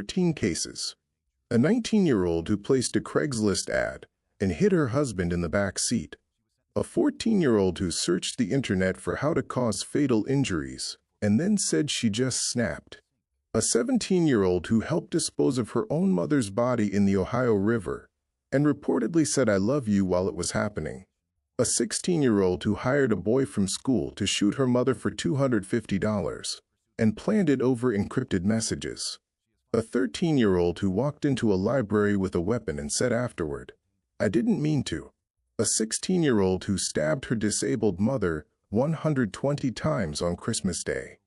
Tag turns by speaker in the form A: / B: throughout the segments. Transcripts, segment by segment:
A: 13 cases. A 19-year-old who placed a Craigslist ad and hid her husband in the back seat. A 14-year-old who searched the internet for how to cause fatal injuries and then said she just snapped. A 17-year-old who helped dispose of her own mother's body in the Ohio River and reportedly said "I love you" while it was happening. A 16-year-old who hired a boy from school to shoot her mother for $250 and planned it over encrypted messages. A 13-year-old who walked into a library with a weapon and said afterward, "I didn't mean to." A 16-year-old who stabbed her disabled mother 120 times on Christmas Day.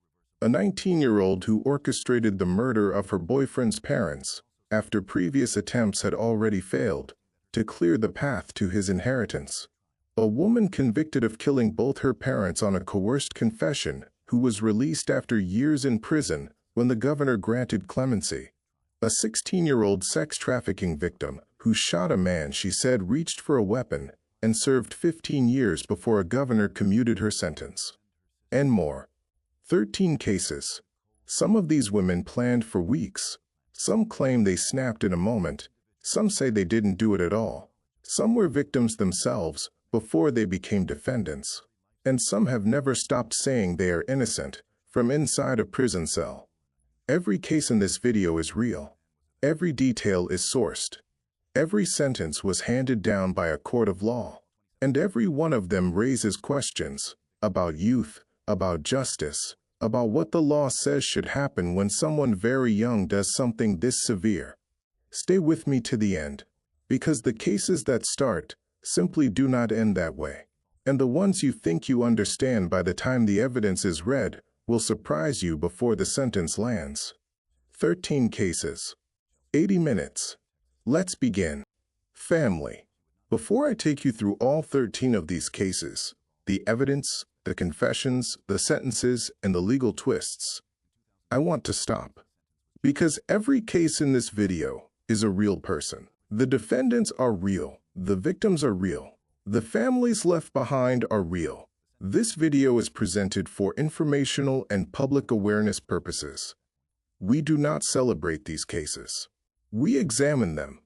A: A 19-year-old who orchestrated the murder of her boyfriend's parents after previous attempts had already failed to clear the path to his inheritance. A woman convicted of killing both her parents on a coerced confession who was released after years in prison when the governor granted clemency. A 16-year-old sex trafficking victim who shot a man she said reached for a weapon and served 15 years before a governor commuted her sentence. And more. 13 cases. Some of these women planned for weeks. Some claim they snapped in a moment. Some say they didn't do it at all. Some were victims themselves before they became defendants. And some have never stopped saying they are innocent from inside a prison cell. Every case in this video is real. Every detail is sourced. Every sentence was handed down by a court of law. And every one of them raises questions about youth, about justice, about what the law says should happen when someone very young does something this severe. Stay with me to the end, because the cases that start simply do not end that way. And the ones you think you understand by the time the evidence is read will surprise you before the sentence lands. 13 cases. 80 minutes. Let's begin. Family. Before I take you through all 13 of these cases, the evidence, the confessions, the sentences, and the legal twists, I want to stop. Because every case in this video is a real person. The defendants are real. The victims are real. The families left behind are real. This video is presented for informational and public awareness purposes. We do not celebrate these cases. We examine them,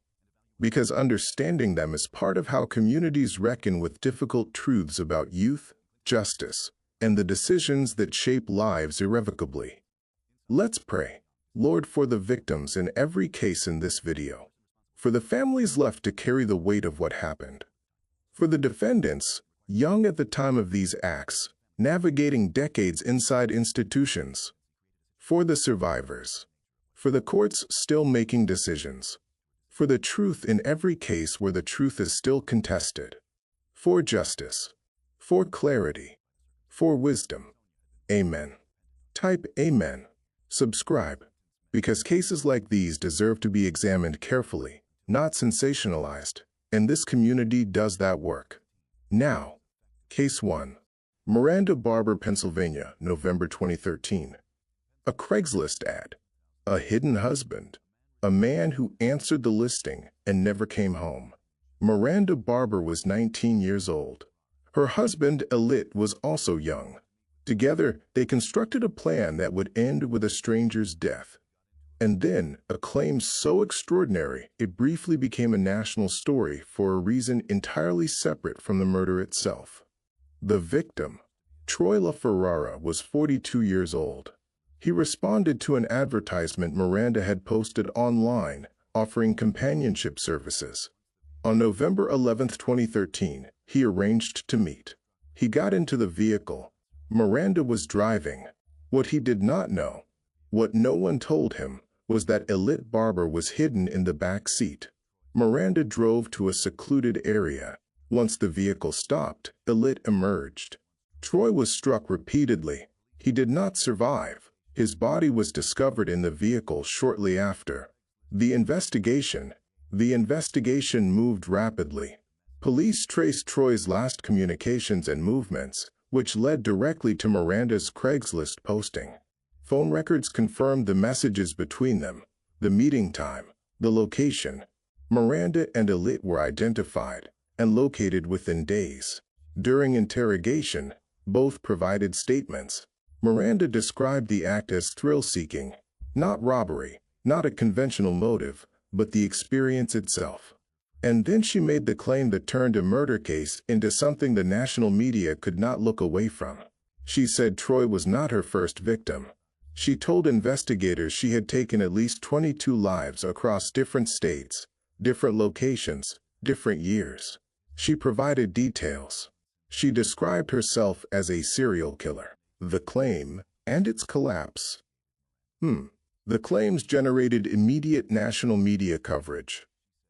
A: because understanding them is part of how communities reckon with difficult truths about youth, justice, and the decisions that shape lives irrevocably. Let's pray. Lord, for the victims in every case in this video, for the families left to carry the weight of what happened, for the defendants, young at the time of these acts, navigating decades inside institutions, for the survivors, for the courts still making decisions, for the truth in every case where the truth is still contested, for justice, for clarity, for wisdom. Amen. Type Amen. Subscribe, because cases like these deserve to be examined carefully, not sensationalized, and this community does that work. Now, Case 1. Miranda, Barbour, Pennsylvania, November 2013. A Craigslist ad. A hidden husband. A man who answered the listing and never came home. Miranda Barbour was 19 years old. Her husband, Elit, was also young. Together, they constructed a plan that would end with a stranger's death. And then, a claim so extraordinary, it briefly became a national story for a reason entirely separate from the murder itself. The victim, Troy LaFerrara, was 42 years old. He responded to an advertisement Miranda had posted online offering companionship services. On November 11, 2013, he arranged to meet. He got into the vehicle. Miranda was driving. What he did not know, what no one told him, was that Elit Barbour was hidden in the back seat. Miranda drove to a secluded area. Once the vehicle stopped, Elit emerged. Troy was struck repeatedly. He did not survive. His body was discovered in the vehicle shortly after. The investigation moved rapidly. Police traced Troy's last communications and movements, which led directly to Miranda's Craigslist posting. Phone records confirmed the messages between them, the meeting time, the location. Miranda and Elit were identified and located within days. During interrogation, both provided statements. Miranda described the act as thrill-seeking, not robbery. not a conventional motive, but the experience itself. And then she made the claim that turned a murder case into something the national media could not look away from. She said Troy was not her first victim. She told investigators she had taken at least 22 lives across different states, different locations, different years. She provided details. She described herself as a serial killer. The claim and its collapse. The claims generated immediate national media coverage.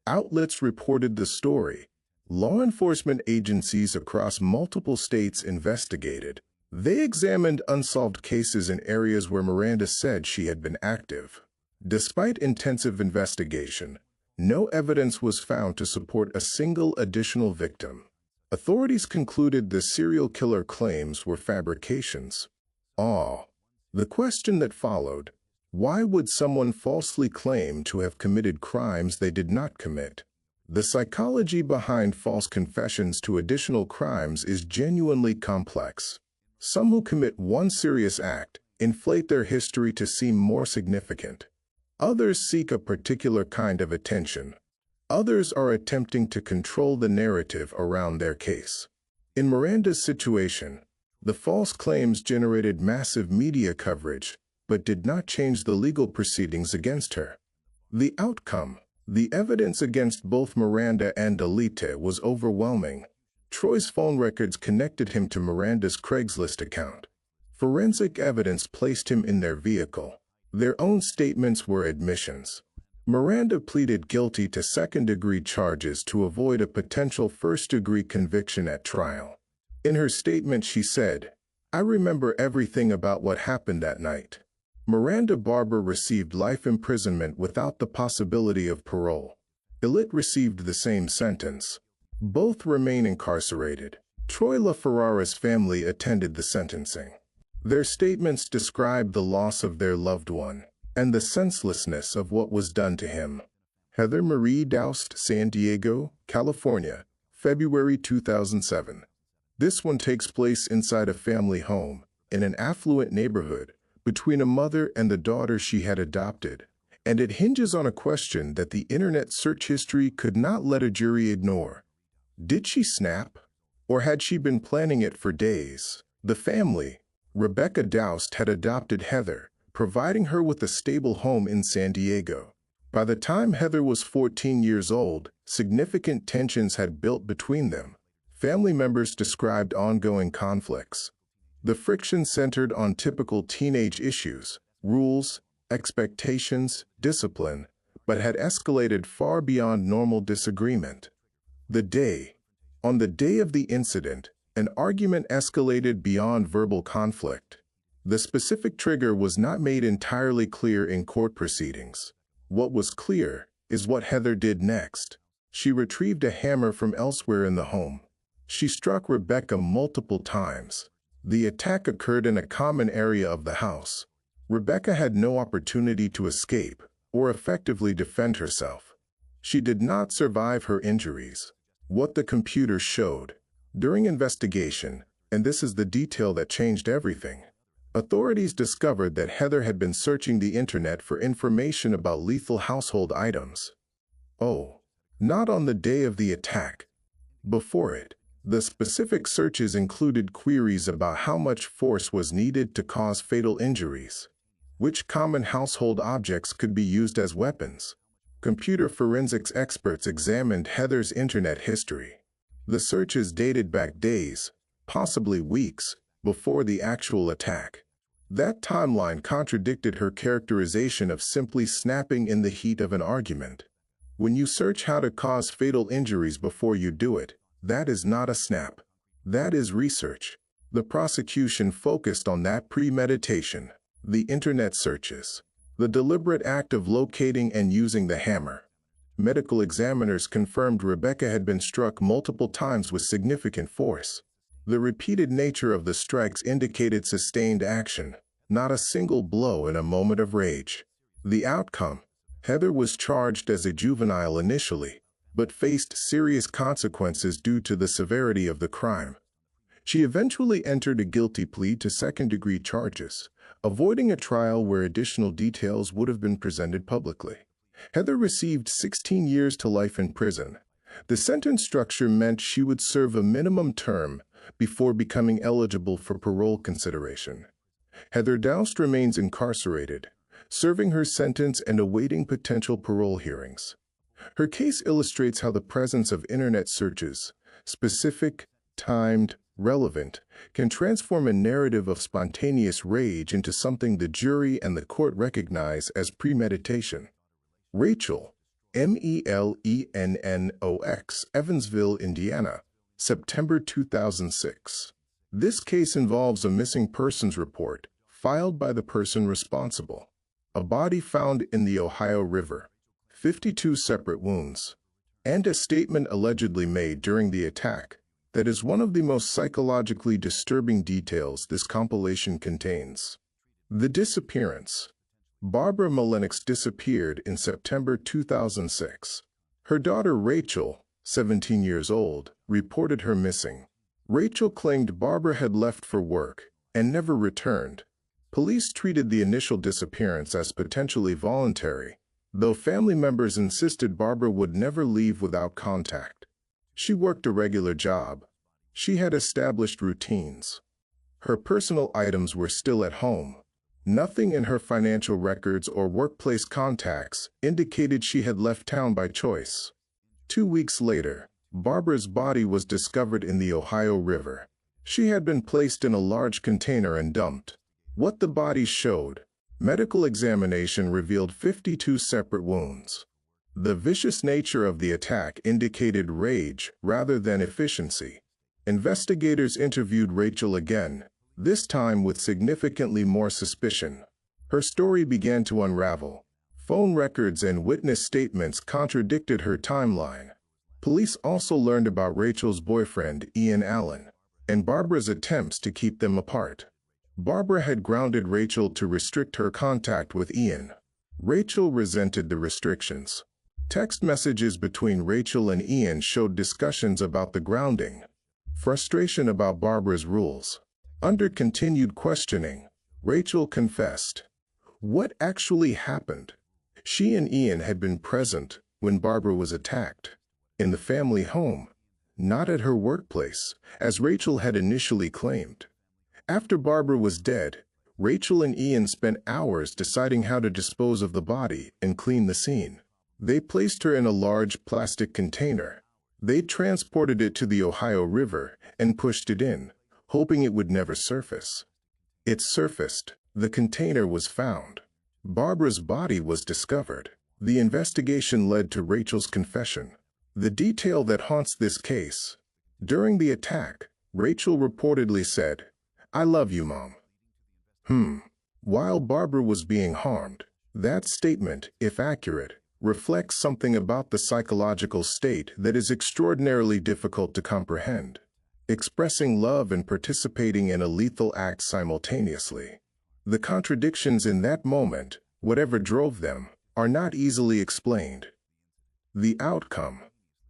A: Outlets reported the story. Law enforcement agencies across multiple states investigated. They examined unsolved cases in areas where Miranda said she had been active. Despite intensive investigation, no evidence was found to support a single additional victim. Authorities concluded the serial killer claims were fabrications. The question that followed: why would someone falsely claim to have committed crimes they did not commit? The psychology behind false confessions to additional crimes is genuinely complex. Some who commit one serious act inflate their history to seem more significant. Others seek a particular kind of attention. Others are attempting to control the narrative around their case. In Miranda's situation, the false claims generated massive media coverage, but did not change the legal proceedings against her. The outcome: the evidence against both Miranda and Delila was overwhelming. Troy's phone records connected him to Miranda's Craigslist account. Forensic evidence placed him in their vehicle. Their own statements were admissions. Miranda pleaded guilty to second-degree charges to avoid a potential first-degree conviction at trial. In her statement, she said, "I remember everything about what happened that night." Miranda Barbour received life imprisonment without the possibility of parole. Delila received the same sentence. Both remain incarcerated. Troy LaFerrara's family attended the sentencing. Their statements described the loss of their loved one and the senselessness of what was done to him. Heather Marie Dowst, San Diego, California, February 2007. This one takes place inside a family home in an affluent neighborhood between a mother and the daughter she had adopted, and it hinges on a question that the internet search history could not let a jury ignore. Did she snap? Or had she been planning it for days? The family, Rebecca Dowst, had adopted Heather, providing her with a stable home in San Diego. By the time Heather was 14 years old, significant tensions had built between them. Family members described ongoing conflicts. The friction centered on typical teenage issues, rules, expectations, discipline, but had escalated far beyond normal disagreement. On the day of the incident, an argument escalated beyond verbal conflict. The specific trigger was not made entirely clear in court proceedings. What was clear is what Heather did next. She retrieved a hammer from elsewhere in the home. She struck Rebecca multiple times. The attack occurred in a common area of the house. Rebecca had no opportunity to escape or effectively defend herself. She did not survive her injuries. What the computer showed during investigation, and this is the detail that changed everything, authorities discovered that Heather had been searching the internet for information about lethal household items. Not on the day of the attack. Before it. The specific searches included queries about how much force was needed to cause fatal injuries. Which common household objects could be used as weapons? Computer forensics experts examined Heather's internet history. The searches dated back days, possibly weeks, before the actual attack. That timeline contradicted her characterization of simply snapping in the heat of an argument. When you search how to cause fatal injuries before you do it, that is not a snap. That is research. The prosecution focused on that premeditation, the internet searches, the deliberate act of locating and using the hammer. Medical examiners confirmed Rebecca had been struck multiple times with significant force. The repeated nature of the strikes indicated sustained action, not a single blow in a moment of rage. The outcome: Heather was charged as a juvenile initially, but faced serious consequences due to the severity of the crime. She eventually entered a guilty plea to second-degree charges, avoiding a trial where additional details would have been presented publicly. Heather received 16 years to life in prison. The sentence structure meant she would serve a minimum term before becoming eligible for parole consideration. Heather Dowst remains incarcerated, serving her sentence and awaiting potential parole hearings. Her case illustrates how the presence of internet searches, specific, timed, relevant, can transform a narrative of spontaneous rage into something the jury and the court recognize as premeditation. Rachel, Melennox, Evansville, Indiana, September 2006. This case involves a missing persons report filed by the person responsible. A body found in the Ohio River, 52 separate wounds, and a statement allegedly made during the attack that is one of the most psychologically disturbing details this compilation contains. The disappearance. Barbara Melennox disappeared in September 2006. Her daughter Rachel, 17 years old, reported her missing. Rachel claimed Barbara had left for work and never returned. Police treated the initial disappearance as potentially voluntary, though family members insisted Barbara would never leave without contact. She worked a regular job. She had established routines. Her personal items were still at home. Nothing in her financial records or workplace contacts indicated she had left town by choice. 2 weeks later, Barbara's body was discovered in the Ohio River. She had been placed in a large container and dumped. What the body showed: medical examination revealed 52 separate wounds. The vicious nature of the attack indicated rage rather than efficiency. Investigators interviewed Rachel again, this time with significantly more suspicion. Her story began to unravel. Phone records and witness statements contradicted her timeline. Police also learned about Rachel's boyfriend, Ian Allen, and Barbara's attempts to keep them apart. Barbara had grounded Rachel to restrict her contact with Ian. Rachel resented the restrictions. Text messages between Rachel and Ian showed discussions about the grounding. Frustration about Barbara's rules. Under continued questioning, Rachel confessed. What actually happened? She and Ian had been present when Barbara was attacked, in the family home, not at her workplace, as Rachel had initially claimed. After Barbara was dead, Rachel and Ian spent hours deciding how to dispose of the body and clean the scene. They placed her in a large plastic container. They transported it to the Ohio River and pushed it in, hoping it would never surface. It surfaced. The container was found. Barbara's body was discovered. The investigation led to Rachel's confession. The detail that haunts this case. During the attack, Rachel reportedly said, "I love you, Mom." While Barbara was being harmed, that statement, if accurate, reflects something about the psychological state that is extraordinarily difficult to comprehend. Expressing love and participating in a lethal act simultaneously. The contradictions in that moment, whatever drove them, are not easily explained. The outcome.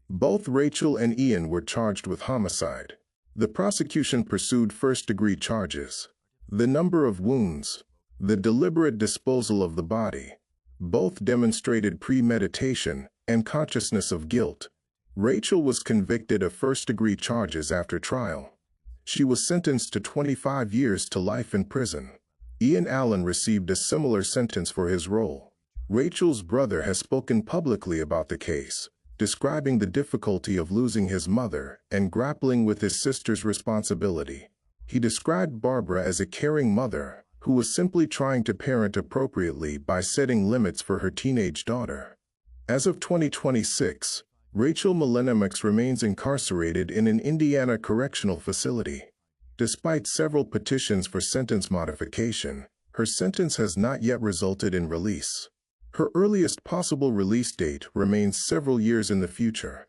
A: Both Rachel and Ian were charged with homicide. The prosecution pursued first-degree charges. The number of wounds, the deliberate disposal of the body, both demonstrated premeditation and consciousness of guilt. Rachel was convicted of first-degree charges after trial. She was sentenced to 25 years to life in prison. Ian Allen received a similar sentence for his role. Rachel's brother has spoken publicly about the case, describing the difficulty of losing his mother and grappling with his sister's responsibility. He described Barbara as a caring mother who was simply trying to parent appropriately by setting limits for her teenage daughter. As of 2026, Rachel Melennox remains incarcerated in an Indiana correctional facility. Despite several petitions for sentence modification, her sentence has not yet resulted in release. Her earliest possible release date remains several years in the future.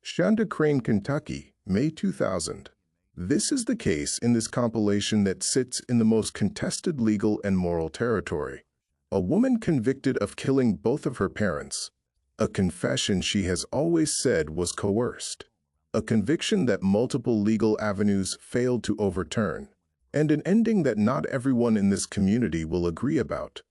A: Shanda, Kentucky, May 2000. This is the case in this compilation that sits in the most contested legal and moral territory. A woman convicted of killing both of her parents. A confession she has always said was coerced. A conviction that multiple legal avenues failed to overturn. and an ending that not everyone in this community will agree about.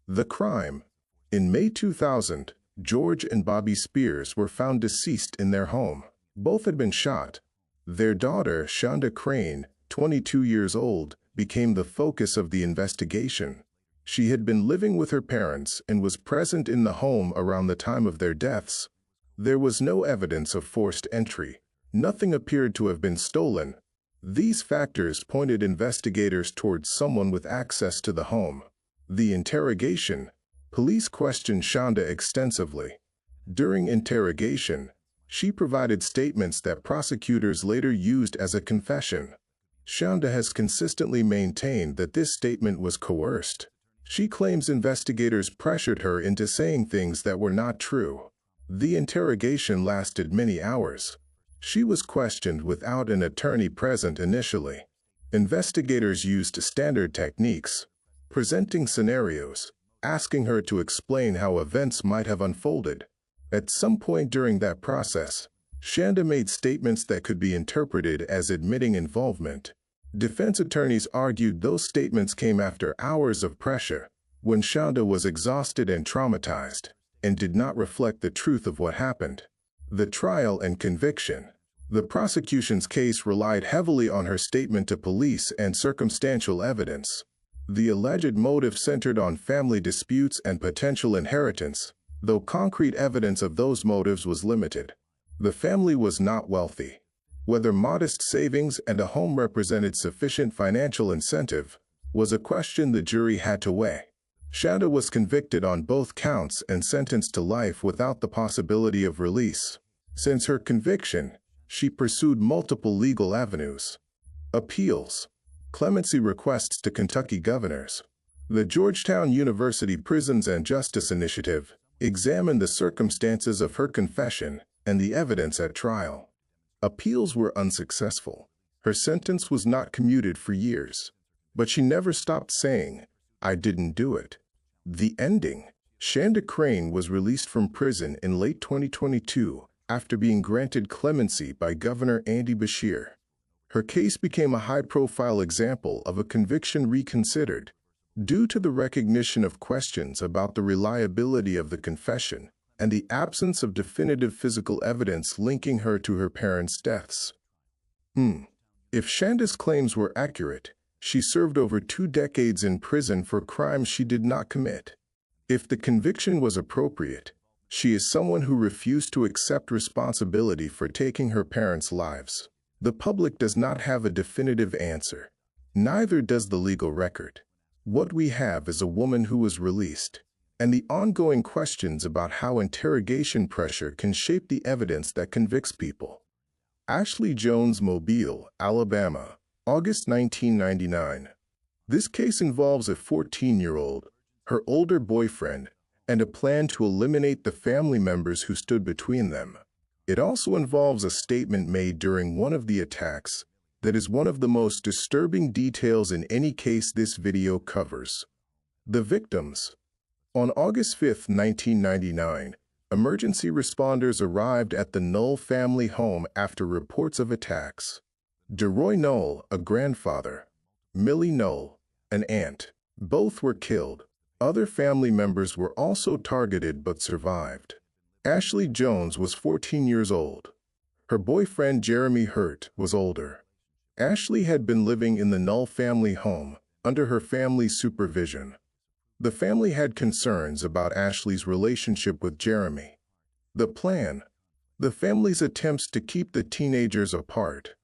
A: The crime. In May 2000, George and Bobby Spears were found deceased in their home. Both had been shot. Their daughter, Shanda Crane, 22 years old, became the focus of the investigation. She had been living with her parents and was present in the home around the time of their deaths. There was no evidence of forced entry. Nothing appeared to have been stolen. These factors pointed investigators towards someone with access to the home. The interrogation. Police questioned Shanda extensively. During interrogation, she provided statements that prosecutors later used as a confession. Shanda has consistently maintained that this statement was coerced. She claims investigators pressured her into saying things that were not true. The interrogation lasted many hours. She was questioned without an attorney present initially. Investigators used standard techniques, presenting scenarios, asking her to explain how events might have unfolded. At some point during that process, Shanda made statements that could be interpreted as admitting involvement. Defense attorneys argued those statements came after hours of pressure, when Shanda was exhausted and traumatized, and did not reflect the truth of what happened. The trial and conviction. The prosecution's case relied heavily on her statement to police and circumstantial evidence. The alleged motive centered on family disputes and potential inheritance, though concrete evidence of those motives was limited. The family was not wealthy. Whether modest savings and a home represented sufficient financial incentive was a question the jury had to weigh. Shanda was convicted on both counts and sentenced to life without the possibility of release. Since her conviction, she pursued multiple legal avenues. Appeals. Clemency requests to Kentucky governors. The Georgetown University Prisons and Justice Initiative examined the circumstances of her confession and the evidence at trial. Appeals were unsuccessful. Her sentence was not commuted for years. But she never stopped saying, "I didn't do it." The ending. Shanda Crane was released from prison in late 2022 after being granted clemency by Governor Andy Beshear. Her case became a high-profile example of a conviction reconsidered, due to the recognition of questions about the reliability of the confession and the absence of definitive physical evidence linking her to her parents' deaths. If Shanda's claims were accurate, she served over 2 decades in prison for crimes she did not commit. If the conviction was appropriate, she is someone who refused to accept responsibility for taking her parents' lives. The public does not have a definitive answer. Neither does the legal record. What we have is a woman who was released, and the ongoing questions about how interrogation pressure can shape the evidence that convicts people. Ashley Jones, Mobile, Alabama, August 1999. This case involves a 14-year-old, her older boyfriend, and a plan to eliminate the family members who stood between them. It also involves a statement made during one of the attacks that is one of the most disturbing details in any case this video covers. The victims. On August 5, 1999, emergency responders arrived at the Knoll family home after reports of attacks. DeRoy Knoll, a grandfather, Millie Knoll, an aunt, both were killed. Other family members were also targeted but survived. Ashley Jones was 14 years old. Her boyfriend Jeremy Hurt was older. Ashley had been living in the Knoll family home under her family's supervision. The family had concerns about Ashley's relationship with Jeremy. The plan. The family's attempts to keep the teenagers apart.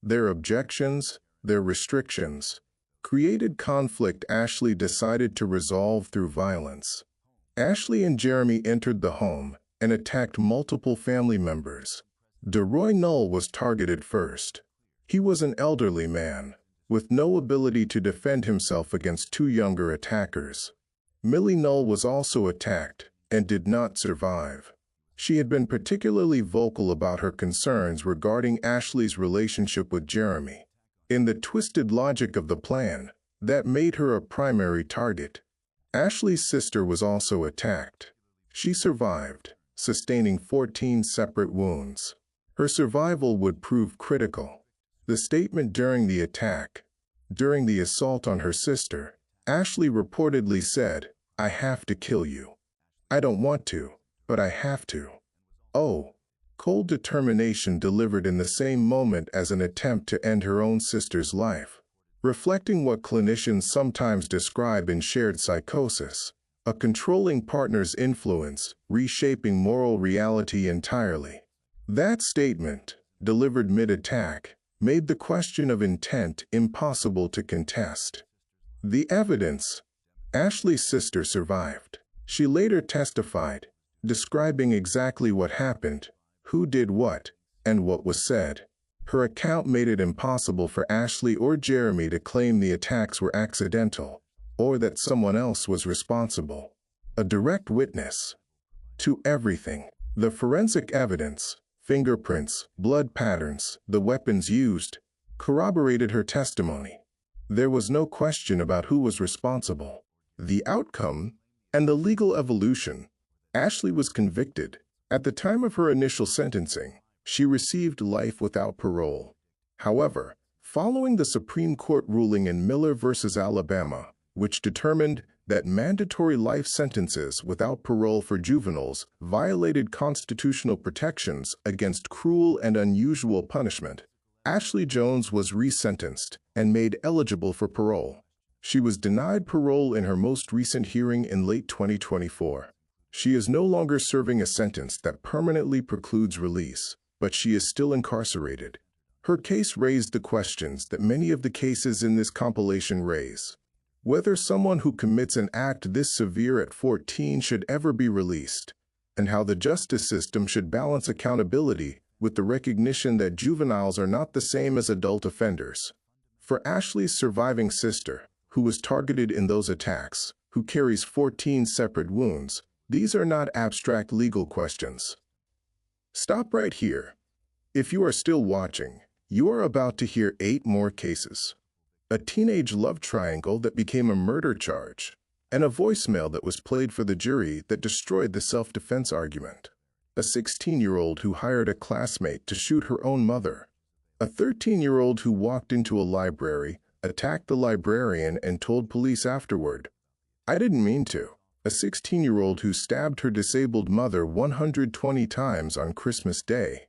A: Their objections, their restrictions, created conflict Ashley decided to resolve through violence. Ashley and Jeremy entered the home and attacked multiple family members. DeRoy Knoll was targeted first. He was an elderly man, with no ability to defend himself against 2 younger attackers. Millie Knoll was also attacked and did not survive. She had been particularly vocal about her concerns regarding Ashley's relationship with Jeremy. In the twisted logic of the plan, that made her a primary target. Ashley's sister was also attacked. She survived, sustaining 14 separate wounds. Her survival would prove critical. The statement during the attack. During the assault on her sister, Ashley reportedly said, "I have to kill you. I don't want to, but I have to." Oh, cold determination delivered in the same moment as an attempt to end her own sister's life, reflecting what clinicians sometimes describe in shared psychosis, a controlling partner's influence, reshaping moral reality entirely. That statement, delivered mid-attack, made the question of intent impossible to contest. The evidence: Ashley's sister survived. She later testified, describing exactly what happened, who did what, and what was said. Her account made it impossible for Ashley or Jeremy to claim the attacks were accidental, or that someone else was responsible. A direct witness to everything. The forensic evidence, fingerprints, blood patterns, the weapons used, corroborated her testimony. There was no question about who was responsible. The outcome and the legal evolution. Ashley was convicted. At the time of her initial sentencing, she received life without parole. However, following the Supreme Court ruling in Miller v. Alabama, which determined that mandatory life sentences without parole for juveniles violated constitutional protections against cruel and unusual punishment, Ashley Jones was resentenced and made eligible for parole. She was denied parole in her most recent hearing in late 2024. She is no longer serving a sentence that permanently precludes release, but she is still incarcerated. Her case raised the questions that many of the cases in this compilation raise. Whether someone who commits an act this severe at 14 should ever be released, and how the justice system should balance accountability with the recognition that juveniles are not the same as adult offenders. For Ashley's surviving sister, who was targeted in those attacks, who carries 14 separate wounds, these are not abstract legal questions. Stop right here. If you are still watching, you are about to hear 8 more cases. A teenage love triangle that became a murder charge, and a voicemail that was played for the jury that destroyed the self-defense argument. A 16-year-old who hired a classmate to shoot her own mother. A 13-year-old who walked into a library, attacked the librarian, and told police afterward, "I didn't mean to." A 16-year-old who stabbed her disabled mother 120 times on Christmas Day.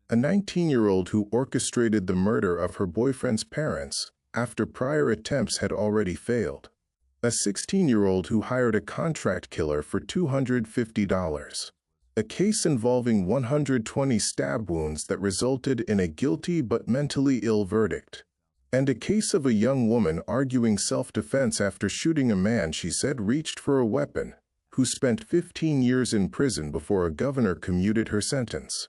A: A 19-year-old who orchestrated the murder of her boyfriend's parents after prior attempts had already failed. A 16-year-old who hired a contract killer for $250. A case involving 120 stab wounds that resulted in a guilty but mentally ill verdict. And a case of a young woman arguing self-defense after shooting a man she said reached for a weapon, who spent 15 years in prison before a governor commuted her sentence.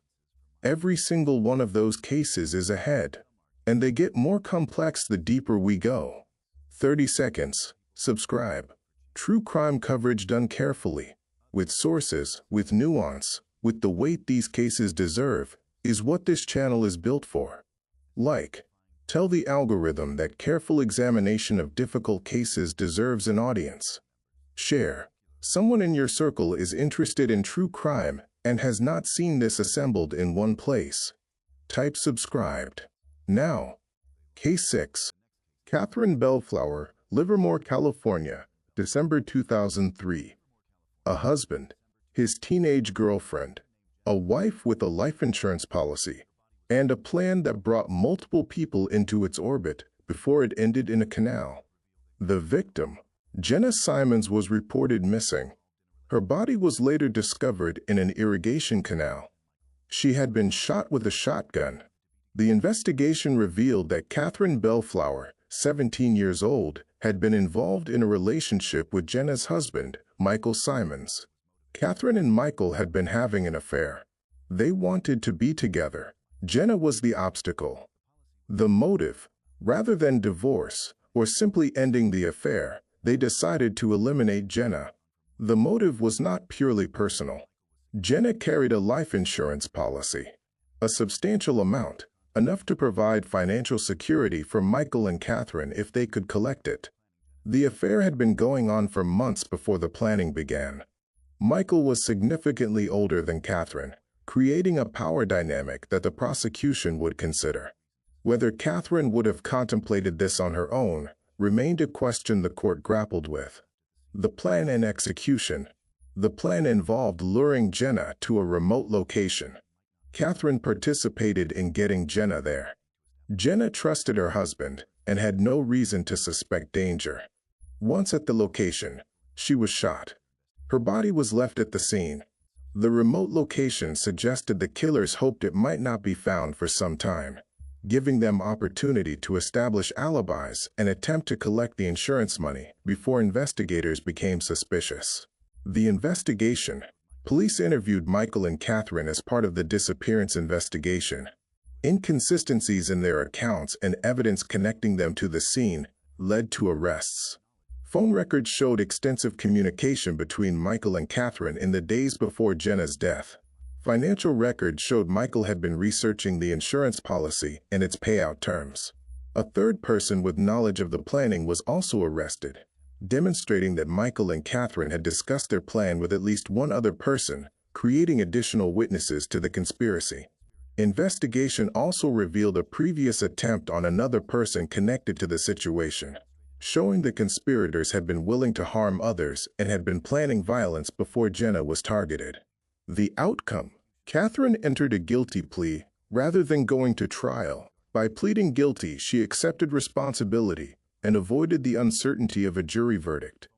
A: Every single one of those cases is ahead, and they get more complex the deeper we go. 30 seconds, subscribe. True crime coverage done carefully, with sources, with nuance, with the weight these cases deserve, is what this channel is built for. Like. Tell the algorithm that careful examination of difficult cases deserves an audience. Share. Someone in your circle is interested in true crime and has not seen this assembled in one place. Type subscribed. Now. Case 6. Katherine Bellflower, Livermore, California, December 2003. A husband, his teenage girlfriend, a wife with a life insurance policy, and a plan that brought multiple people into its orbit before it ended in a canal. The victim, Jenna Simons, was reported missing. Her body was later discovered in an irrigation canal. She had been shot with a shotgun. The investigation revealed that Katherine Bellflower, 17 years old, had been involved in a relationship with Jenna's husband, Michael Simons. Katherine and Michael had been having an affair. They wanted to be together. Jenna was the obstacle. The motive, rather than divorce or simply ending the affair, they decided to eliminate Jenna. The motive was not purely personal. Jenna carried a life insurance policy, a substantial amount, enough to provide financial security for Michael and Katherine if they could collect it. The affair had been going on for months before the planning began. Michael was significantly older than Katherine, creating a power dynamic that the prosecution would consider. Whether Katherine would have contemplated this on her own remained a question the court grappled with. The plan and execution. The plan involved luring Jenna to a remote location. Katherine participated in getting Jenna there. Jenna trusted her husband and had no reason to suspect danger. Once at the location, she was shot. Her body was left at the scene. The remote location suggested the killers hoped it might not be found for some time, giving them opportunity to establish alibis and attempt to collect the insurance money before investigators became suspicious. The investigation. Police interviewed Michael and Katherine as part of the disappearance investigation. Inconsistencies in their accounts and evidence connecting them to the scene led to arrests. Phone records showed extensive communication between Michael and Katherine in the days before Jenna's death. Financial records showed Michael had been researching the insurance policy and its payout terms. A third person with knowledge of the planning was also arrested, demonstrating that Michael and Katherine had discussed their plan with at least one other person, creating additional witnesses to the conspiracy. Investigation also revealed a previous attempt on another person connected to the situation, showing the conspirators had been willing to harm others and had been planning violence before Jenna was targeted. The outcome. Katherine entered a guilty plea rather than going to trial. By pleading guilty, she accepted responsibility and avoided the uncertainty of a jury verdict.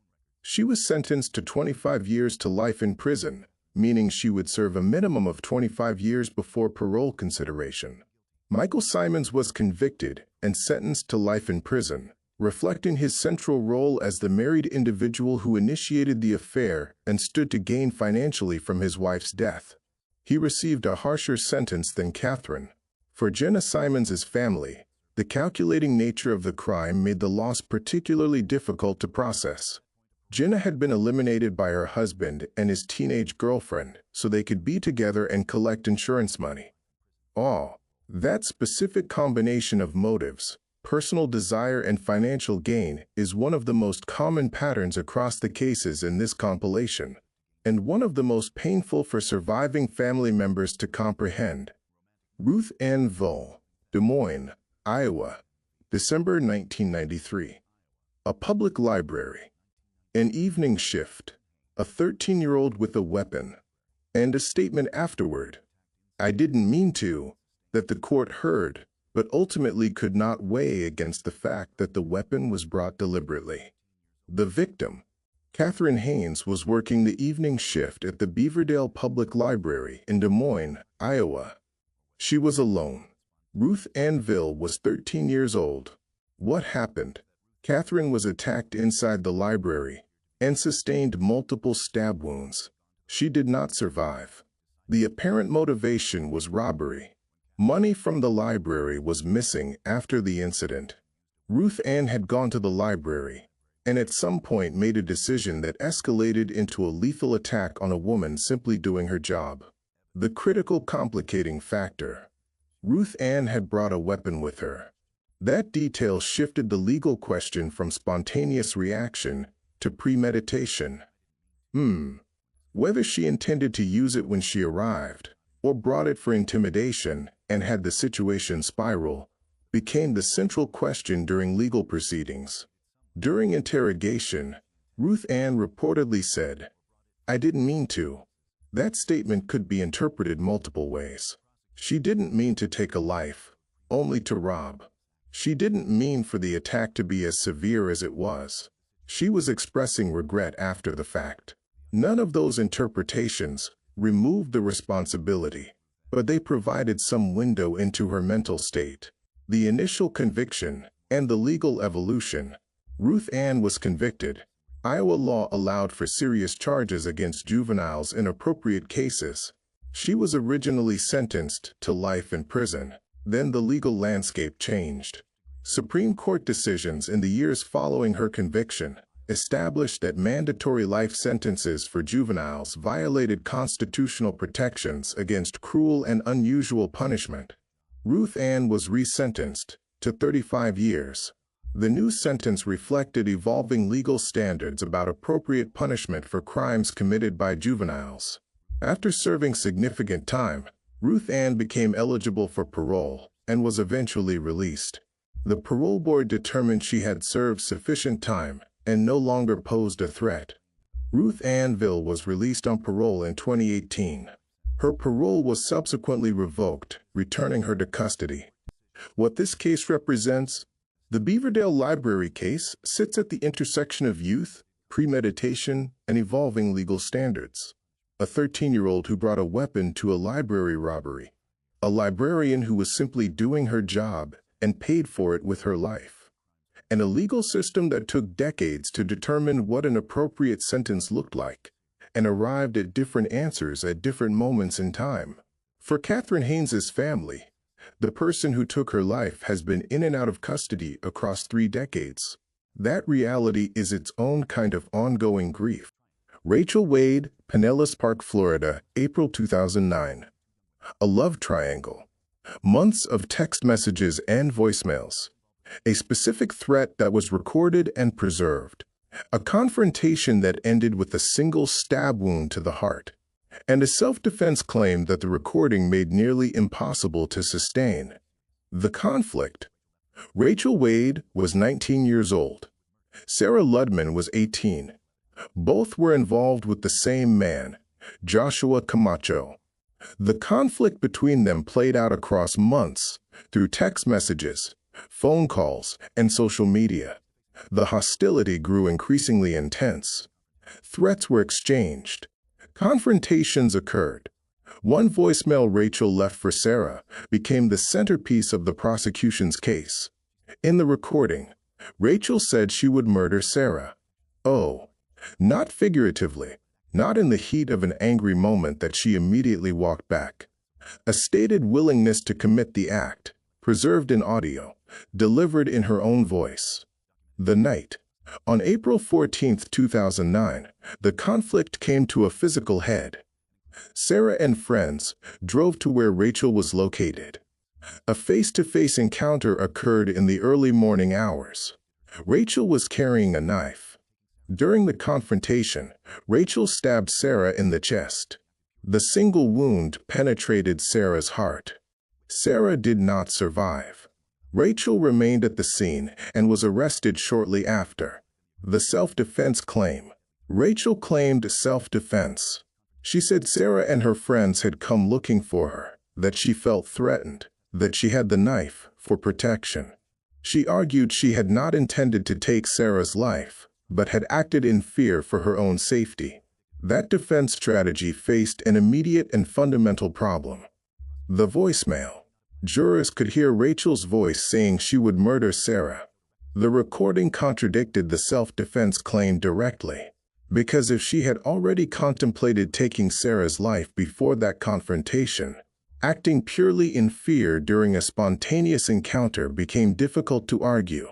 A: She was sentenced to 25 years to life in prison, meaning she would serve a minimum of 25 years before parole consideration. Michael Simons was convicted and sentenced to life in prison, reflecting his central role as the married individual who initiated the affair and stood to gain financially from his wife's death. He received a harsher sentence than Katherine. For Jenna Simons's family, the calculating nature of the crime made the loss particularly difficult to process. Jenna had been eliminated by her husband and his teenage girlfriend so they could be together and collect insurance money. That specific combination of motives, personal desire and financial gain, is one of the most common patterns across the cases in this compilation, and one of the most painful for surviving family members to comprehend. Ruth Ann Vole, Des Moines, Iowa, December 1993. A public library. An evening shift. A 13-year-old with a weapon. And a statement afterward. I didn't mean to, that the court heard, but ultimately could not weigh against the fact that the weapon was brought deliberately. The victim, Katherine Haynes, was working the evening shift at the Beaverdale Public Library in Des Moines, Iowa. She was alone. Ruth Ann Vole was 13 years old. What happened? Katherine was attacked inside the library and sustained multiple stab wounds. She did not survive. The apparent motivation was robbery. Money from the library was missing after the incident. Ruth Ann had gone to the library and at some point made a decision that escalated into a lethal attack on a woman simply doing her job. The critical complicating factor. Ruth Ann had brought a weapon with her. That detail shifted the legal question from spontaneous reaction to premeditation. Whether she intended to use it when she arrived or brought it for intimidation and had the situation spiral became the central question during legal proceedings. During interrogation, Ruth Ann reportedly said, "I didn't mean to." That statement could be interpreted multiple ways. She didn't mean to take a life, only to rob. She didn't mean for the attack to be as severe as it was. She was expressing regret after the fact. None of those interpretations removed the responsibility, but they provided some window into her mental state. The initial conviction and the legal evolution. Ruth Ann was convicted. Iowa law allowed for serious charges against juveniles in appropriate cases. She was originally sentenced to life in prison. Then the legal landscape changed. Supreme Court decisions in the years following her conviction established that mandatory life sentences for juveniles violated constitutional protections against cruel and unusual punishment. Ruth Ann was resentenced to 35 years. The new sentence reflected evolving legal standards about appropriate punishment for crimes committed by juveniles. After serving significant time, Ruth Ann became eligible for parole. and was eventually released. The parole board determined she had served sufficient time and no longer posed a threat. Ruth Anville was released on parole in 2018. Her parole was subsequently revoked, returning her to custody. What this case represents? The Beaverdale Library case sits at the intersection of youth, premeditation, and evolving legal standards. A 13-year-old who brought a weapon to a library robbery. A librarian who was simply doing her job and paid for it with her life. And a legal system that took decades to determine what an appropriate sentence looked like, and arrived at different answers at different moments in time. For Katherine Haynes's family, the person who took her life has been in and out of custody across 3 decades. That reality is its own kind of ongoing grief. Rachel Wade, Pinellas Park, Florida, April 2009. A love triangle. Months of text messages and voicemails. A specific threat that was recorded and preserved. A confrontation that ended with a single stab wound to the heart. And a self-defense claim that the recording made nearly impossible to sustain. The conflict. Rachel Wade was 19 years old. Sarah Ludman was 18. Both were involved with the same man, Joshua Camacho. The conflict between them played out across months, through text messages, phone calls, and social media. The hostility grew increasingly intense. Threats were exchanged. Confrontations occurred. One voicemail Rachel left for Sarah became the centerpiece of the prosecution's case. In the recording, Rachel said she would murder Sarah. Oh, not figuratively, not in the heat of an angry moment that she immediately walked back. A stated willingness to commit the act, preserved in audio, delivered in her own voice. The night. On April 14, 2009, the conflict came to a physical head. Sarah and friends drove to where Rachel was located. A face-to-face encounter occurred in the early morning hours. Rachel was carrying a knife. During the confrontation, Rachel stabbed Sarah in the chest. The single wound penetrated Sarah's heart. Sarah did not survive. Rachel remained at the scene and was arrested shortly after. The self-defense claim. Rachel claimed self-defense. She said Sarah and her friends had come looking for her, that she felt threatened, that she had the knife for protection. She argued she had not intended to take Sarah's life, but had acted in fear for her own safety. That defense strategy faced an immediate and fundamental problem. The voicemail. Jurors could hear Rachel's voice saying she would murder Sarah. The recording contradicted the self-defense claim directly, because if she had already contemplated taking Sarah's life before that confrontation, acting purely in fear during a spontaneous encounter became difficult to argue.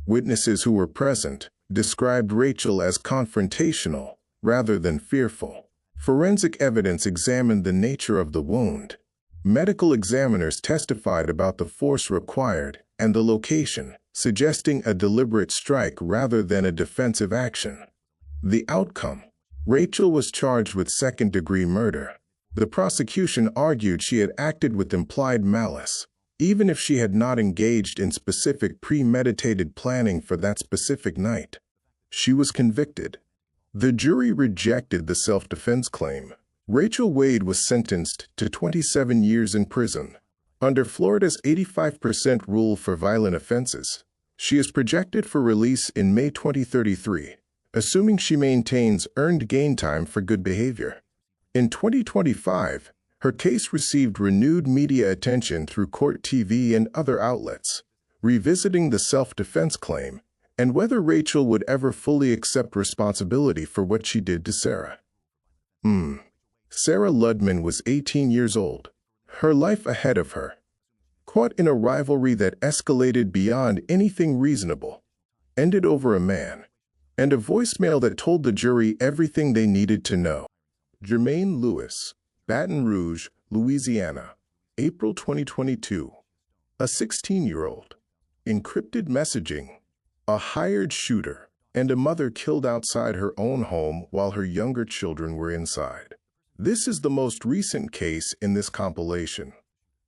A: Witnesses who were present described Rachel as confrontational rather than fearful. Forensic evidence examined the nature of the wound. Medical examiners testified about the force required and the location, suggesting a deliberate strike rather than a defensive action. The outcome. Rachel was charged with second-degree murder. The prosecution argued she had acted with implied malice, even if she had not engaged in specific premeditated planning for that specific night. She was convicted. The jury rejected the self-defense claim. Rachel Wade was sentenced to 27 years in prison. Under Florida's 85% rule for violent offenses, she is projected for release in May 2033, assuming she maintains earned gain time for good behavior. In 2025, her case received renewed media attention through Court TV and other outlets, revisiting the self-defense claim and whether Rachel would ever fully accept responsibility for what she did to Sarah. Sarah Ludman was 18 years old, her life ahead of her, caught in a rivalry that escalated beyond anything reasonable, ended over a man, and a voicemail that told the jury everything they needed to know. Germaine Lewis, Baton Rouge, Louisiana, April 2022. A 16-year-old. Encrypted messaging. A hired shooter and a mother killed outside her own home while her younger children were inside. This is the most recent case in this compilation.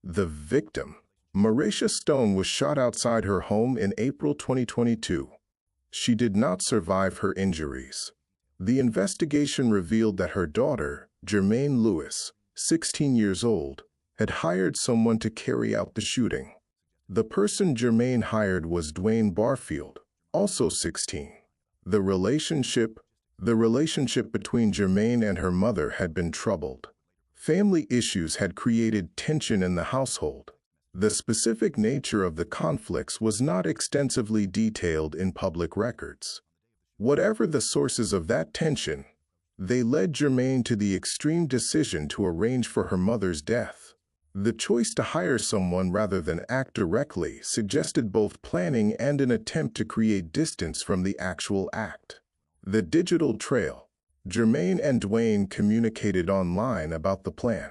A: The victim. Marisha Stone was shot outside her home in April 2022. She did not survive her injuries. The investigation revealed that her daughter, Germaine Lewis, 16 years old, had hired someone to carry out the shooting. The person Germaine hired was Dwayne Barfield, also 16. The relationship between Germaine and her mother had been troubled. Family issues had created tension in the household. The specific nature of the conflicts was not extensively detailed in public records. Whatever the sources of that tension, they led Germaine to the extreme decision to arrange for her mother's death. The choice to hire someone rather than act directly suggested both planning and an attempt to create distance from the actual act. The digital trail. Germaine and Dwayne communicated online about the plan.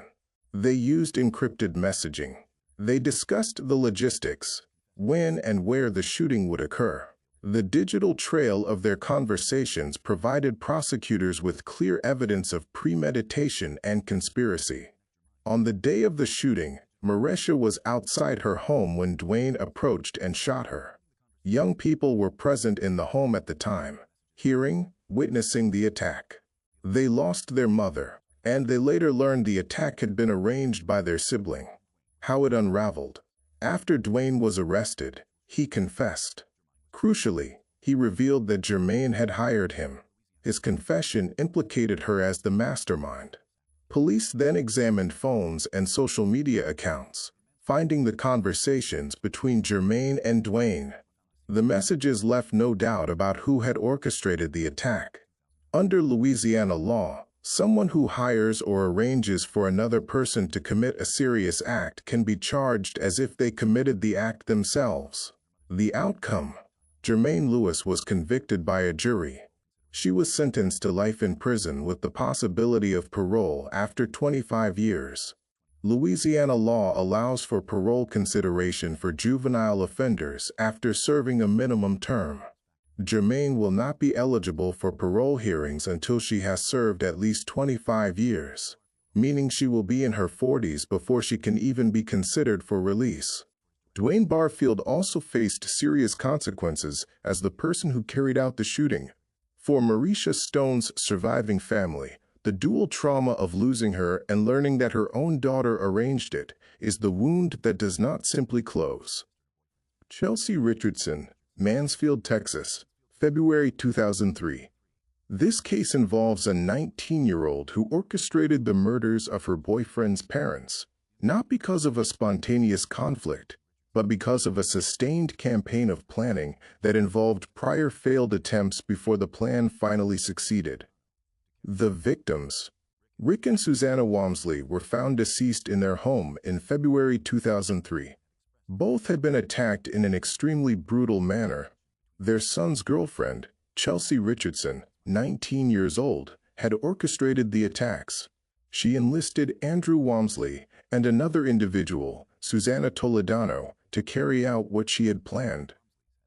A: They used encrypted messaging. They discussed the logistics, when and where the shooting would occur. The digital trail of their conversations provided prosecutors with clear evidence of premeditation and conspiracy. On the day of the shooting, Marisha was outside her home when Dwayne approached and shot her. Young people were present in the home at the time, witnessing the attack. They lost their mother, and they later learned the attack had been arranged by their sibling. How it unraveled. After Dwayne was arrested, he confessed. Crucially, he revealed that Germaine had hired him. His confession implicated her as the mastermind. Police then examined phones and social media accounts, finding the conversations between Germaine and Dwayne. The messages left no doubt about who had orchestrated the attack. Under Louisiana law, someone who hires or arranges for another person to commit a serious act can be charged as if they committed the act themselves. The outcome: Germaine Lewis was convicted by a jury. She was sentenced to life in prison with the possibility of parole after 25 years. Louisiana law allows for parole consideration for juvenile offenders after serving a minimum term. Germaine will not be eligible for parole hearings until she has served at least 25 years, meaning she will be in her 40s before she can even be considered for release. Dwayne Barfield also faced serious consequences as the person who carried out the shooting. For Marisha Stone's surviving family, the dual trauma of losing her and learning that her own daughter arranged it is the wound that does not simply close. Chelsea Richardson, Mansfield, Texas, February 2003. This case involves a 19-year-old who orchestrated the murders of her boyfriend's parents, not because of a spontaneous conflict, but because of a sustained campaign of planning that involved prior failed attempts before the plan finally succeeded. The victims, Rick and Susanna Walmsley, were found deceased in their home in February 2003. Both had been attacked in an extremely brutal manner. Their son's girlfriend, Chelsea Richardson, 19 years old, had orchestrated the attacks. She enlisted Andrew Walmsley and another individual, Susanna Toledano, to carry out what she had planned.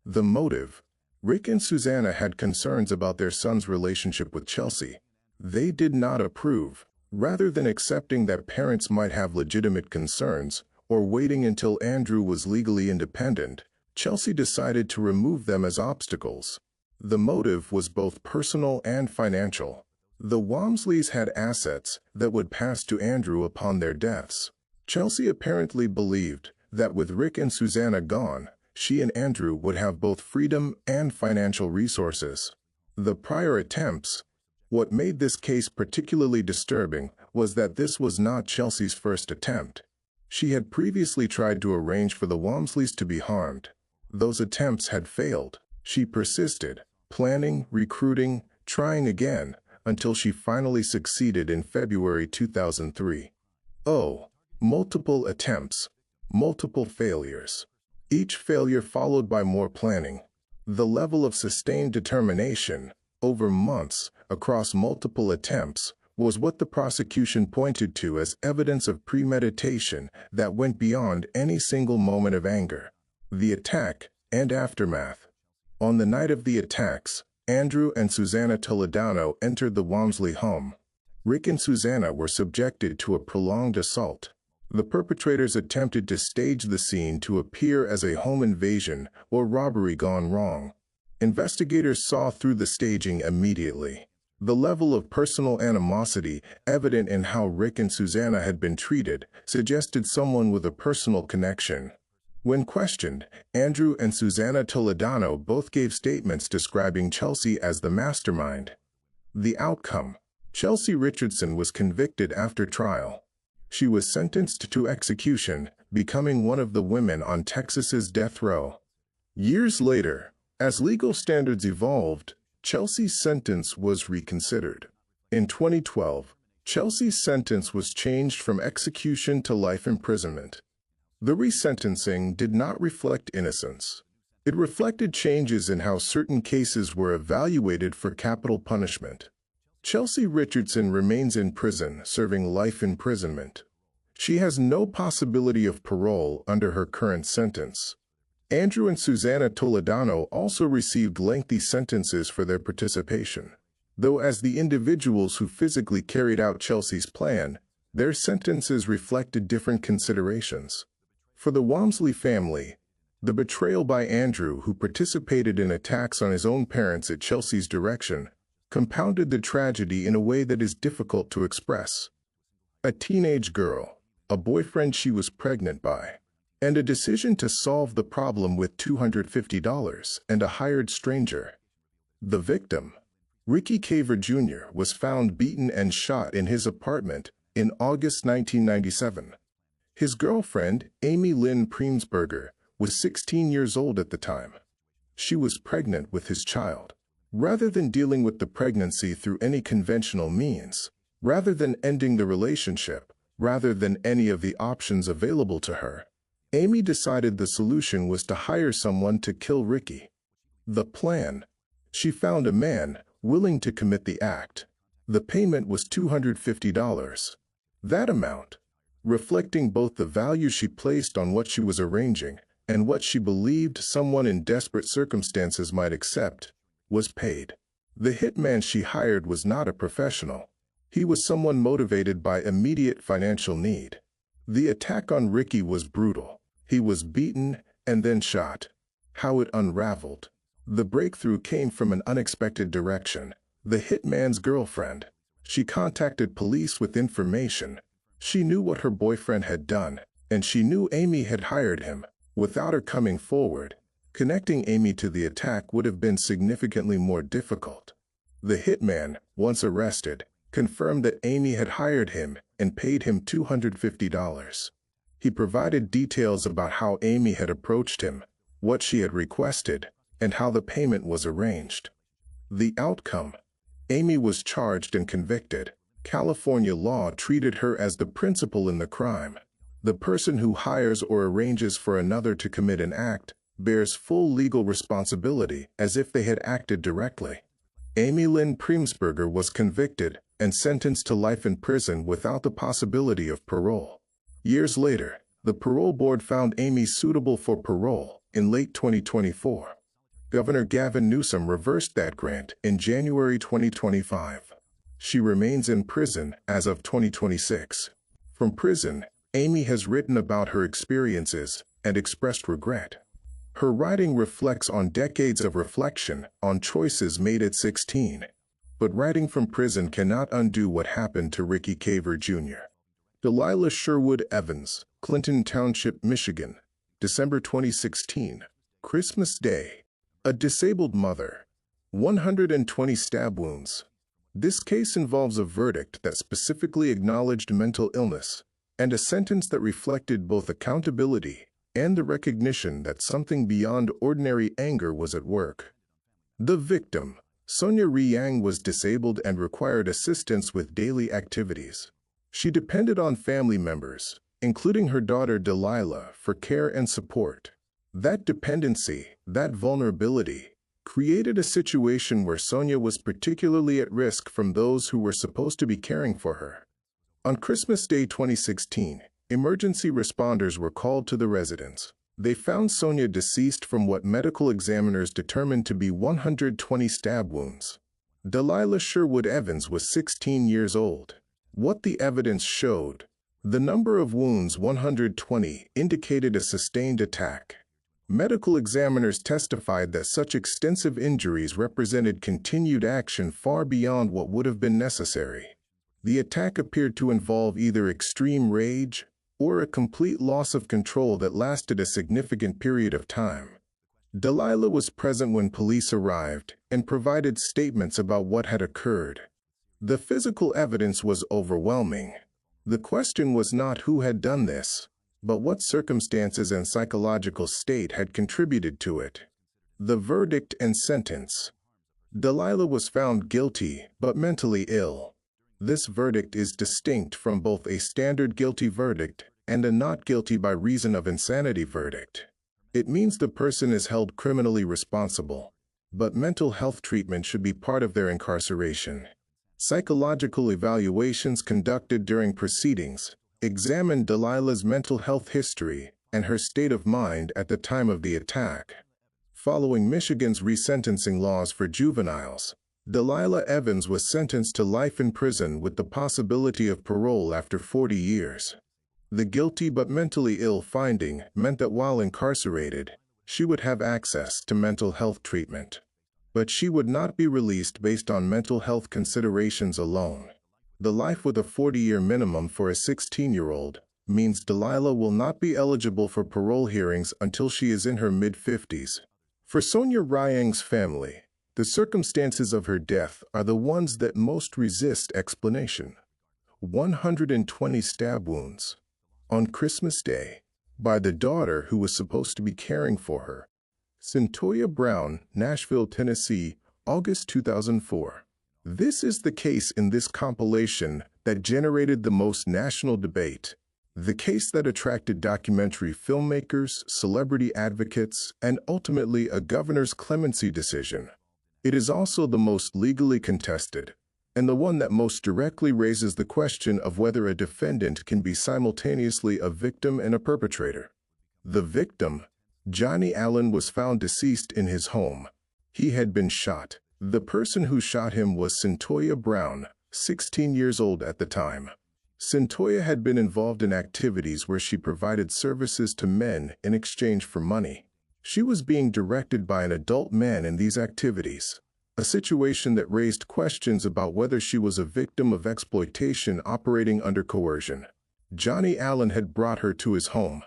A: The motive: Rick and Susanna had concerns about their son's relationship with Chelsea. They did not approve. Rather than accepting that parents might have legitimate concerns, or waiting until Andrew was legally independent, Chelsea decided to remove them as obstacles. The motive was both personal and financial. The Walmsleys had assets that would pass to Andrew upon their deaths. Chelsea apparently believed that with Rick and Susanna gone, she and Andrew would have both freedom and financial resources. The prior attempts. What made this case particularly disturbing was that this was not Chelsea's first attempt. She had previously tried to arrange for the Walmsleys to be harmed. Those attempts had failed. She persisted, planning, recruiting, trying again, until she finally succeeded in February 2003. Multiple attempts, multiple failures. Each failure followed by more planning. The level of sustained determination, over months, across multiple attempts, was what the prosecution pointed to as evidence of premeditation that went beyond any single moment of anger. The attack and aftermath. On the night of the attacks, Andrew and Susanna Toledano entered the Walmsley home. Rick and Susanna were subjected to a prolonged assault. The perpetrators attempted to stage the scene to appear as a home invasion or robbery gone wrong. Investigators saw through the staging immediately. The level of personal animosity evident in how Rick and Susanna had been treated suggested someone with a personal connection. When questioned, Andrew and Susanna Toledano both gave statements describing Chelsea as the mastermind. The outcome: Chelsea Richardson was convicted after trial. She was sentenced to execution, becoming one of the women on Texas's death row. Years later, as legal standards evolved, Chelsea's sentence was reconsidered. In 2012, Chelsea's sentence was changed from execution to life imprisonment. The resentencing did not reflect innocence. It reflected changes in how certain cases were evaluated for capital punishment. Chelsea Richardson remains in prison, serving life imprisonment. She has no possibility of parole under her current sentence. Andrew and Susanna Toledano also received lengthy sentences for their participation. Though as the individuals who physically carried out Chelsea's plan, their sentences reflected different considerations. For the Walmsley family, the betrayal by Andrew, who participated in attacks on his own parents at Chelsea's direction, compounded the tragedy in a way that is difficult to express. A teenage girl, a boyfriend she was pregnant by, and a decision to solve the problem with $250 and a hired stranger. The victim, Ricky Caver Jr., was found beaten and shot in his apartment in August 1997. His girlfriend, Amy Lynn Priemesberger, was 16 years old at the time. She was pregnant with his child. Rather than dealing with the pregnancy through any conventional means, rather than ending the relationship, rather than any of the options available to her, Amy decided the solution was to hire someone to kill Ricky. The plan: she found a man willing to commit the act. The payment was $250. That amount, reflecting both the value she placed on what she was arranging and what she believed someone in desperate circumstances might accept, was paid. The hitman she hired was not a professional. He was someone motivated by immediate financial need. The attack on Ricky was brutal. He was beaten and then shot. How it unraveled. The breakthrough came from an unexpected direction. The hitman's girlfriend. She contacted police with information. She knew what her boyfriend had done, and she knew Amy had hired him. Without her coming forward, connecting Amy to the attack would have been significantly more difficult. The hitman, once arrested, confirmed that Amy had hired him and paid him $250. He provided details about how Amy had approached him, what she had requested, and how the payment was arranged. The outcome: Amy was charged and convicted. California law treated her as the principal in the crime. The person who hires or arranges for another to commit an act bears full legal responsibility as if they had acted directly. Amy Lynn Priemesberger was convicted and sentenced to life in prison without the possibility of parole. Years later, the parole board found Amy suitable for parole in late 2024. Governor Gavin Newsom reversed that grant in January 2025. She remains in prison as of 2026. From prison, Amy has written about her experiences and expressed regret. Her writing reflects on decades of reflection on choices made at 16. But writing from prison cannot undo what happened to Ricky Caver Jr. Delila Sherwood Evans, Clinton Township, Michigan, December 2016. Christmas Day. A disabled mother. 120 stab wounds. This case involves a verdict that specifically acknowledged mental illness and a sentence that reflected both accountability and the recognition that something beyond ordinary anger was at work. The victim, Sonia Yang, was disabled and required assistance with daily activities. She depended on family members, including her daughter Delila, for care and support. That dependency, that vulnerability, created a situation where Sonia was particularly at risk from those who were supposed to be caring for her. On Christmas Day 2016, emergency responders were called to the residence. They found Sonia deceased from what medical examiners determined to be 120 stab wounds. Delila Sherwood Evans was 16 years old. What the evidence showed: The number of wounds, 120, indicated a sustained attack. Medical examiners testified that such extensive injuries represented continued action far beyond what would have been necessary. The attack appeared to involve either extreme rage or a complete loss of control that lasted a significant period of time. Delila was present when police arrived and provided statements about what had occurred. The physical evidence was overwhelming. The question was not who had done this, but what circumstances and psychological state had contributed to it. The verdict and sentence. Delila was found guilty but mentally ill. This verdict is distinct from both a standard guilty verdict and a not guilty by reason of insanity verdict. It means the person is held criminally responsible, but mental health treatment should be part of their incarceration. Psychological evaluations conducted during proceedings examined Delila's mental health history and her state of mind at the time of the attack. Following Michigan's resentencing laws for juveniles, Delila Evans was sentenced to life in prison with the possibility of parole after 40 years. The guilty but mentally ill finding meant that while incarcerated, she would have access to mental health treatment. But she would not be released based on mental health considerations alone. The life with a 40-year minimum for a 16-year-old means Delila will not be eligible for parole hearings until she is in her mid-50s. For Sonia Ryang's family, the circumstances of her death are the ones that most resist explanation. 120 stab wounds. On Christmas Day, by the daughter who was supposed to be caring for her. Cyntoia Brown, Nashville, Tennessee, August 2004. This is the case in this compilation that generated the most national debate. The case that attracted documentary filmmakers, celebrity advocates, and ultimately a governor's clemency decision. It is also the most legally contested, and the one that most directly raises the question of whether a defendant can be simultaneously a victim and a perpetrator. The victim, Johnny Allen, was found deceased in his home. He had been shot. The person who shot him was Cyntoia Brown, 16 years old at the time. Cyntoia had been involved in activities where she provided services to men in exchange for money. She was being directed by an adult man in these activities, a situation that raised questions about whether she was a victim of exploitation operating under coercion. Johnny Allen had brought her to his home.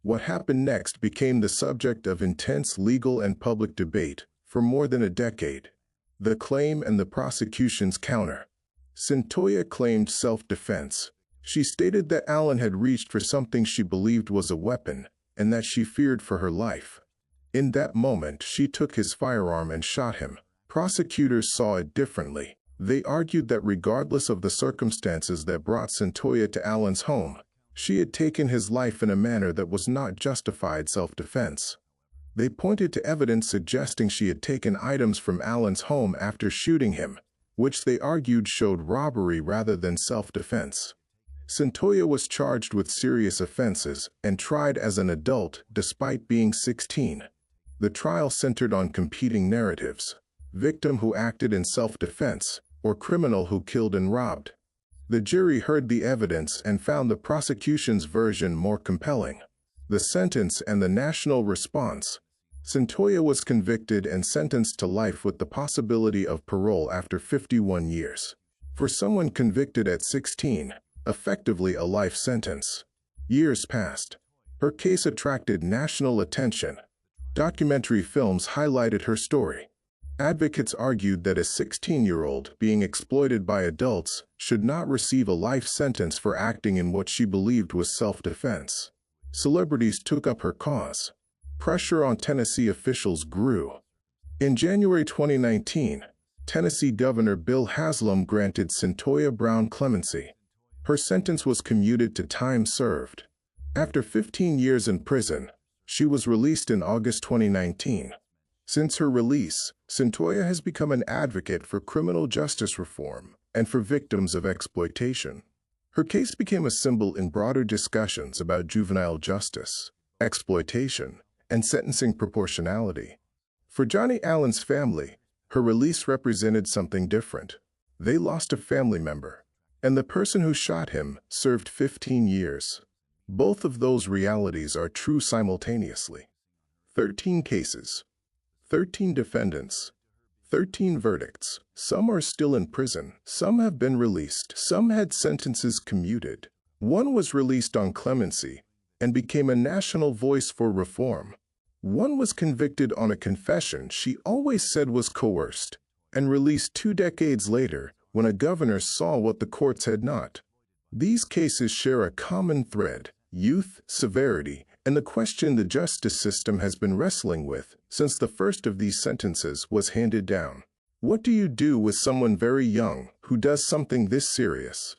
A: What happened next became the subject of intense legal and public debate for more than a decade. The claim and the prosecution's counter. Cyntoia claimed self-defense. She stated that Allen had reached for something she believed was a weapon and that she feared for her life. In that moment, she took his firearm and shot him. Prosecutors saw it differently. They argued that regardless of the circumstances that brought Cyntoia to Allen's home, she had taken his life in a manner that was not justified self-defense. They pointed to evidence suggesting she had taken items from Allen's home after shooting him, which they argued showed robbery rather than self-defense. Cyntoia was charged with serious offenses and tried as an adult despite being 16. The trial centered on competing narratives: victim who acted in self-defense, or criminal who killed and robbed. The jury heard the evidence and found the prosecution's version more compelling. The sentence and the national response. Cyntoia was convicted and sentenced to life with the possibility of parole after 51 years. For someone convicted at 16, effectively a life sentence. Years passed. Her case attracted national attention. Documentary films highlighted her story. Advocates argued that a 16-year-old being exploited by adults should not receive a life sentence for acting in what she believed was self-defense. Celebrities took up her cause. Pressure on Tennessee officials grew. In January 2019, Tennessee Governor Bill Haslam granted Cyntoia Brown clemency. Her sentence was commuted to time served. After 15 years in prison, she was released in August 2019. Since her release, Cyntoia has become an advocate for criminal justice reform and for victims of exploitation. Her case became a symbol in broader discussions about juvenile justice, exploitation, and sentencing proportionality. For Johnny Allen's family, her release represented something different. They lost a family member. And the person who shot him served 15 years. Both of those realities are true simultaneously. 13 cases, 13 defendants, 13 verdicts. Some are still in prison. Some have been released. Some had sentences commuted. One was released on clemency and became a national voice for reform. One was convicted on a confession she always said was coerced and released 2 decades later when a governor saw what the courts had not. These cases share a common thread: youth, severity, and the question the justice system has been wrestling with since the first of these sentences was handed down. What do you do with someone very young who does something this serious?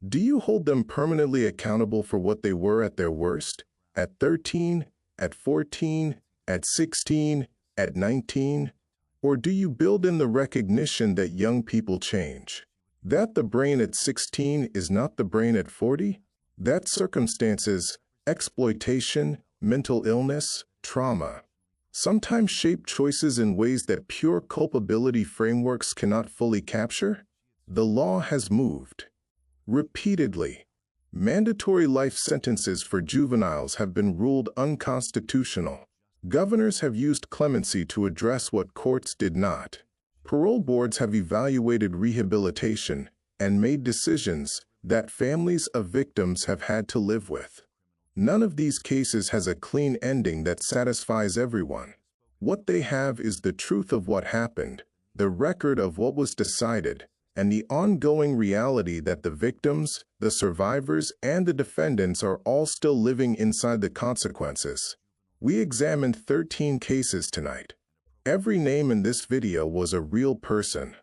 A: Do you hold them permanently accountable for what they were at their worst? At 13, at 14, at 16, at 19? Or do you build in the recognition that young people change? That the brain at 16 is not the brain at 40? That circumstances, exploitation, mental illness, trauma, sometimes shape choices in ways that pure culpability frameworks cannot fully capture? The law has moved. Repeatedly, mandatory life sentences for juveniles have been ruled unconstitutional. Governors have used clemency to address what courts did not. Parole boards have evaluated rehabilitation and made decisions that families of victims have had to live with. None of these cases has a clean ending that satisfies everyone. What they have is the truth of what happened, the record of what was decided, and the ongoing reality that the victims, the survivors, and the defendants are all still living inside the consequences. We examined 13 cases tonight. Every name in this video was a real person.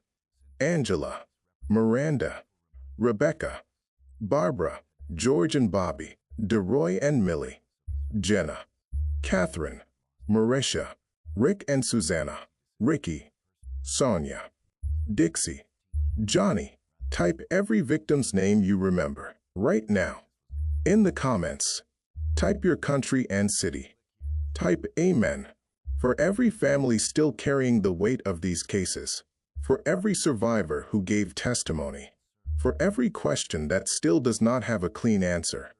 A: Angela, Miranda, Rebecca, Barbara, George and Bobby, DeRoy and Millie, Jenna, Katherine, Marisha, Rick and Susanna, Ricky, Sonia, Dixie, Johnny. Type every victim's name you remember right now. In the comments, type your country and city. Type Amen. For every family still carrying the weight of these cases. For every survivor who gave testimony. For every question that still does not have a clean answer.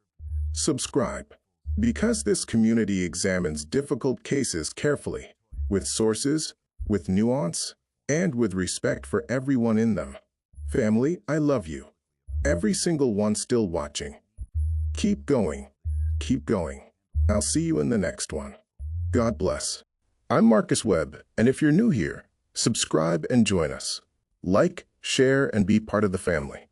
A: Subscribe. Because this community examines difficult cases carefully, with sources, with nuance, and with respect for everyone in them. Family, I love you. Every single one still watching. Keep going. Keep going. I'll see you in the next one. God bless. I'm Marcus Webb, and if you're new here, subscribe and join us. Like, share, and be part of the family.